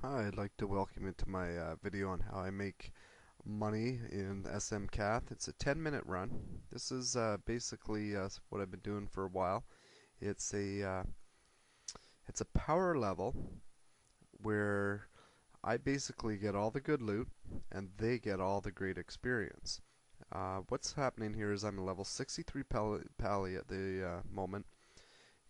Hi, I'd like to welcome you to my video on how I make money in SMCath. It's a 10-minute run. This is basically what I've been doing for a while. It's a uh, it's a power level where I basically get all the good loot and they get all the great experience. What's happening here is I'm a level 63 pally at the moment.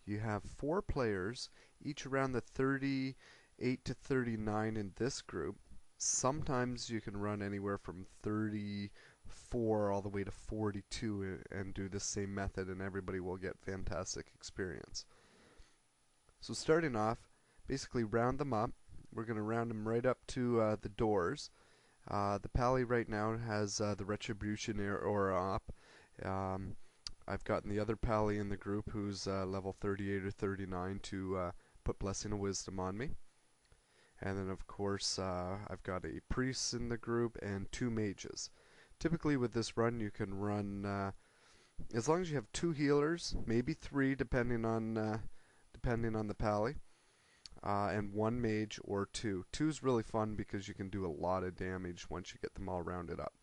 You have 4 players, each around the 38 to 39 in this group. Sometimes you can run anywhere from 34 all the way to 42 and do the same method, and everybody will get fantastic experience. So starting off, basically round them up. We're going to round them right up to the doors. The pally right now has the Retribution aura up. Um, I've gotten the other pally in the group who's level 38 or 39 to put Blessing of Wisdom on me. And then of course I've got a priest in the group and 2 mages. Typically with this run you can run as long as you have 2 healers, maybe 3 depending on the pally, and 1 mage or 2. 2 is really fun because you can do a lot of damage once you get them all rounded up.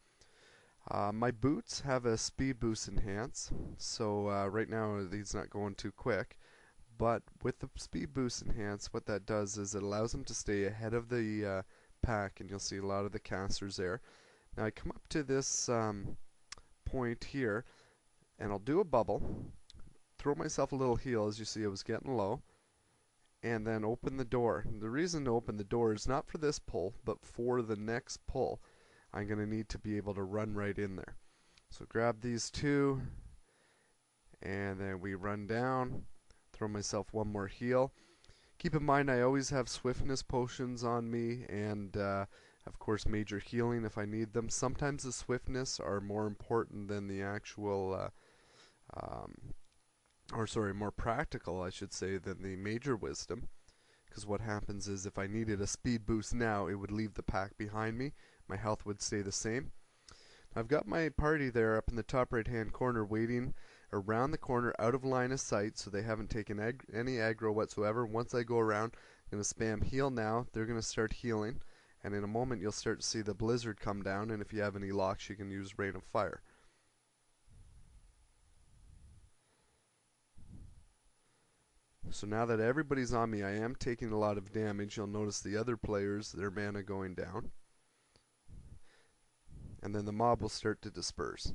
My boots have a speed boost enhance, so right now he's not going too quick. But with the speed boost enhance, what that does is it allows them to stay ahead of the pack, and you'll see a lot of the casters there. Now I come up to this point here, and I'll do a bubble, throw myself a little heal. As you see, I was getting low, and then open the door. The reason to open the door is not for this pull, but for the next pull. I'm going to need to be able to run right in there. So grab these 2, and then we run down, throw myself 1 more heal. Keep in mind I always have swiftness potions on me, and of course major healing if I need them. Sometimes the swiftness are more important than the actual, more practical I should say, than the major wisdom. Because what happens is if I needed a speed boost now, it would leave the pack behind me. My health would stay the same. I've got my party there up in the top right hand corner waiting around the corner out of line of sight, so they haven't taken any aggro whatsoever. Once I go around, I'm going to spam heal now. They're going to start healing, and in a moment you'll start to see the blizzard come down, and if you have any locks you can use Rain of Fire. So now that everybody's on me, I am taking a lot of damage. You'll notice the other players, their mana going down. And then the mob will start to disperse.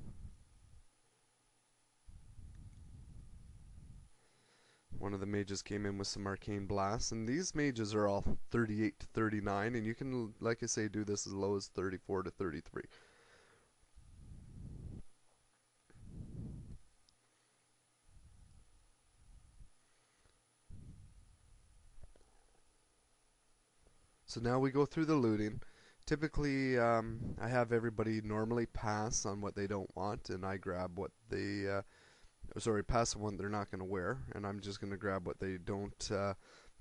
One of the mages came in with some arcane blasts, and these mages are all 38 to 39, and you can, like I say, do this as low as 34 to 33. So now we go through the looting. Typically, I have everybody normally pass on what they don't want, and I grab what they, pass on what they're not going to wear, and I'm just going to grab what they don't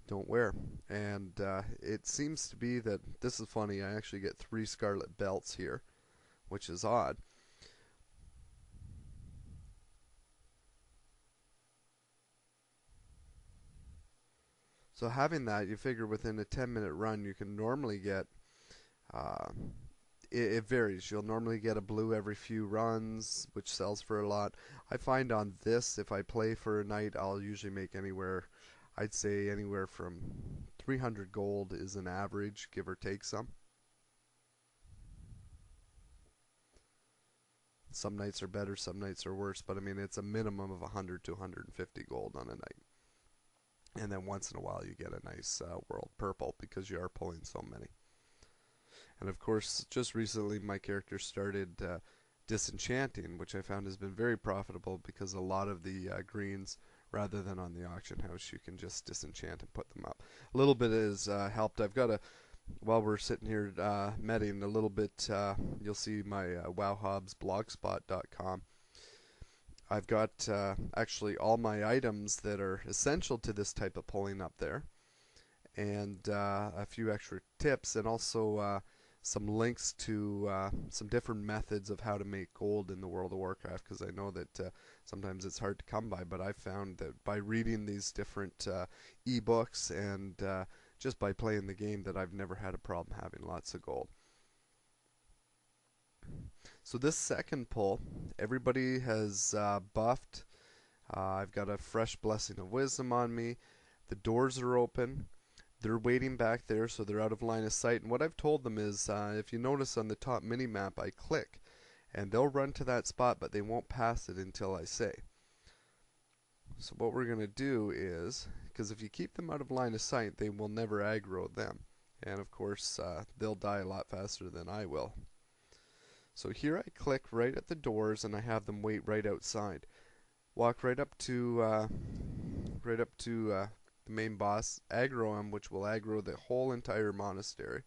wear. And it seems to be that this is funny. I actually get 3 scarlet belts here, which is odd. So having that, you figure within a 10-minute run, you can normally get. Uh, it varies. You'll normally get a blue every few runs, which sells for a lot. I find on this, if I play for a night, I'll usually make anywhere, I'd say anywhere from 300 gold is an average, give or take some. Some nights are better, some nights are worse, but I mean, it's a minimum of 100 to 150 gold on a night. And then once in a while, you get a nice world purple because you are pulling so many. And of course, just recently my character started disenchanting, which I found has been very profitable because a lot of the greens, rather than on the auction house, you can just disenchant and put them up. A little bit has helped. I've got while we're sitting here medding a little bit, you'll see my wowhobsblogspot.com. I've got actually all my items that are essential to this type of pulling up there, and a few extra tips, and also some links to some different methods of how to make gold in the World of Warcraft, because I know that sometimes it's hard to come by, but I found that by reading these different ebooks and just by playing the game that I've never had a problem having lots of gold. So this second pull, everybody has buffed. I've got a fresh blessing of wisdom on me. The doors are open. They're waiting back there, so they're out of line of sight. And what I've told them is, if you notice on the top mini map, I click, and they'll run to that spot, but they won't pass it until I say. So what we're going to do is, because if you keep them out of line of sight, they will never aggro them. And of course, they'll die a lot faster than I will. So here I click right at the doors, and I have them wait right outside. Walk right up to the main boss, aggro him, which will aggro the whole entire monastery.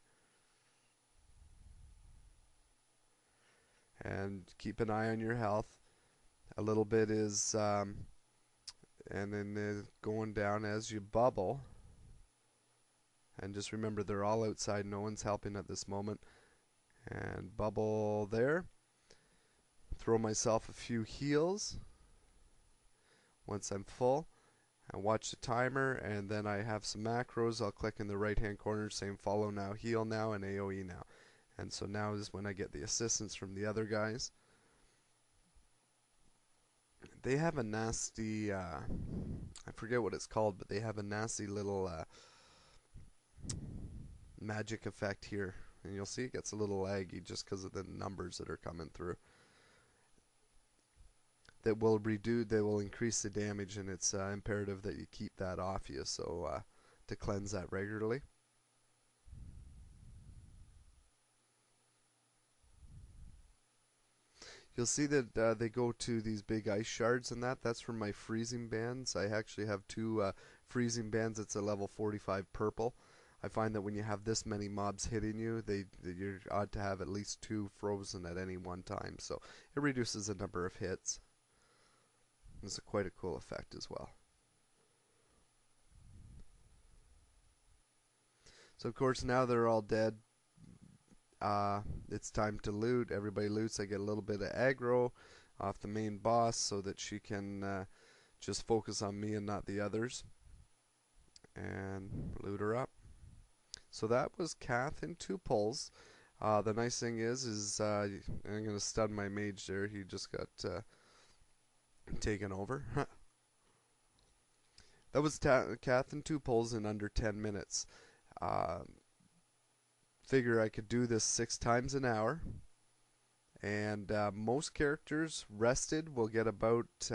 And keep an eye on your health. A little bit is, and then going down as you bubble. And just remember, they're all outside. No one's helping at this moment. And bubble there. Throw myself a few heals once I'm full. And watch the timer, and then I have some macros. I'll click in the right hand corner saying follow now, heal now, and AoE now. And so now is when I get the assistance from the other guys. They have a nasty, I forget what it's called, but they have a nasty little magic effect here. And you'll see it gets a little laggy just because of the numbers that are coming through. That will they will increase the damage, and it's imperative that you keep that off you, so to cleanse that regularly. You'll see that they go to these big ice shards, and that's from my freezing bands. I actually have two freezing bands. It's a level 45 purple. I find that when you have this many mobs hitting you, you're ought to have at least 2 frozen at any one time, so it reduces the number of hits. It's quite a cool effect as well. So of course now they're all dead. It's time to loot. Everybody loots. I get a little bit of aggro off the main boss so that she can just focus on me and not the others. And loot her up. So that was Kath in 2 pulls. The nice thing is I'm going to stun my mage there. He just got taken over. That was Kath in 2 pulls in under 10 minutes. Figure I could do this 6 times an hour, and most characters rested will get about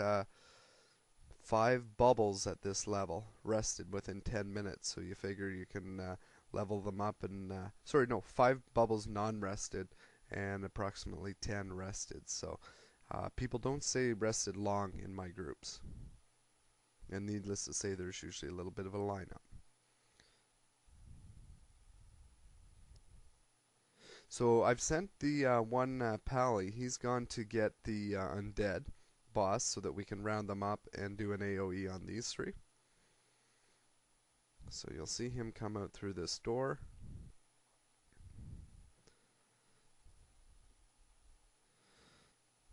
5 bubbles at this level, rested within 10 minutes. So you figure you can level them up, and 5 bubbles non-rested and approximately 10 rested. So people don't stay rested long in my groups, and needless to say, there's usually a little bit of a lineup. So I've sent the one Pally. He's gone to get the undead boss so that we can round them up and do an AoE on these 3. So you'll see him come out through this door.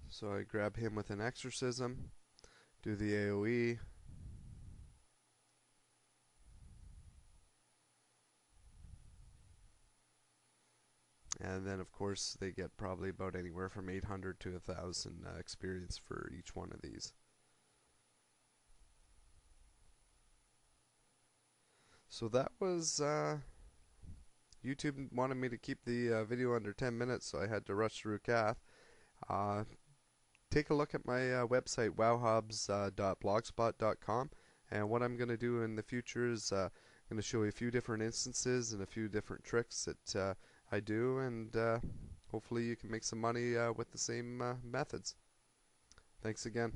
So I grab him with an exorcism, do the AoE. And then, of course, they get probably about anywhere from 800 to 1,000 experience for each one of these. So that was, YouTube wanted me to keep the video under 10 minutes, so I had to rush through Kath. Take a look at my website, wowhobs.blogspot.com, and what I'm going to do in the future is I'm going to show you a few different instances and a few different tricks that I do, and hopefully you can make some money with the same methods. Thanks again.